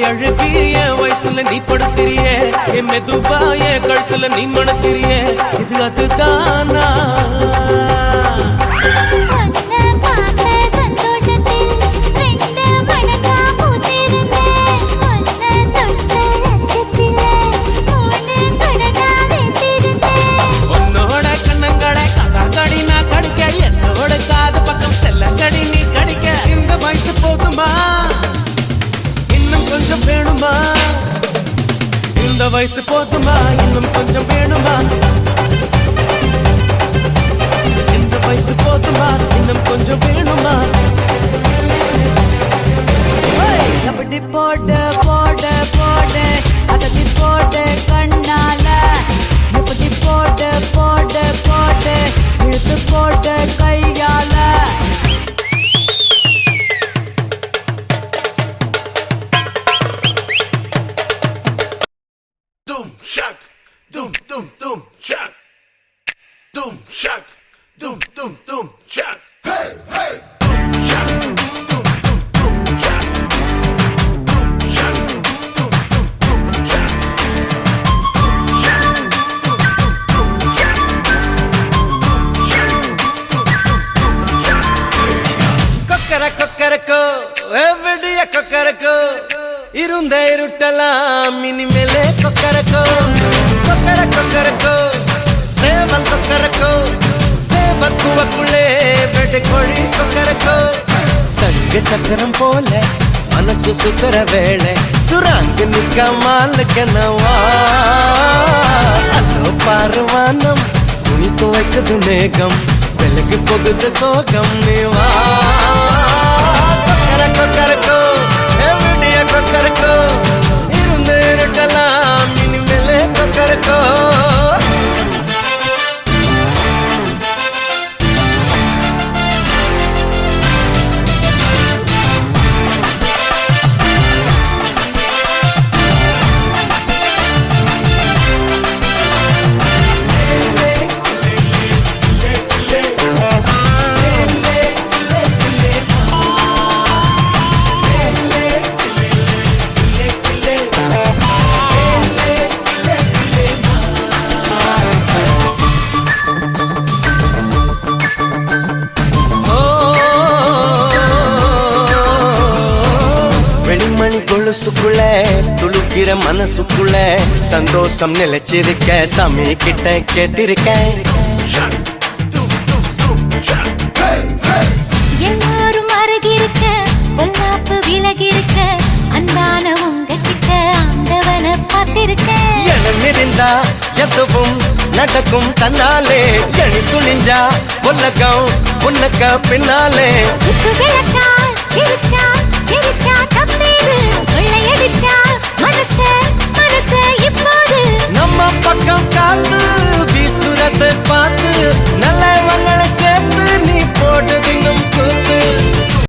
அழகி என் வயசுல நீ படுத்திரிய என் மெதுவா என் கழுத்துல நீ மணத்திரிய இது அதுதானா இந்த வயசு போதுமா இன்னும் கொஞ்சம் வேணுமா இந்த வயசு போதுமா இன்னும் கொஞ்சம் வேணுமா அப்படி போடு போடு போடு அதடி போடு கண்ணால இப்படி போடு போடு போடு இழுத்து போடு கையால Doom shock, doom doom doom shock, doom shock, doom doom doom shock. Hey hey, doom shock, doom doom doom shock, doom shock, doom doom doom shock, doom shock, doom doom doom shock, doom shock, doom doom shock. கொக்கர Kokkarakko எவடிய Kokkarakko இருந்த இருட்டலாம் இனிமேலே கொக்கரக்கோ கொக்கர கொக்கரக்கோ சேவல் கொக்கரக்கோ சேவல் குவக்குள்ளே வெட்டு கோழி கொக்கரக்கோ சங்க சக்கரம் போல மனசு சுத்தர வேளை சுராங்கு நிக்க மாலுக்கனவா அதோ பாருவானம் துணி துவைக்குது மேகம் விலகு போகுது சோகம் நீவா கொக்கர கொக்கரக்கோ கொக்கரக்கோ இருந்து இருட்டலாம் இனிமேலே கொக்கரக்கோ கொலுசுக்குள்ள துளுக்கிற மனசுக்குள்ள சந்தோஷம் நிலைச்சிருக்க சாமி கிட்ட கேட்டிருக்கேன் எல்லாரும் அருகிருக்க பொல்லாப்பு விலகிருக்க அன்பான உங்ககிட்ட ஆண்டவனை பார்த்திருக்க எனம் இருந்தா எதுவும் நடக்கும் தன்னாலே எணி துணிஞ்சா உலகம் உனக்க பின்னாலே விளக்கா சிரிச்சா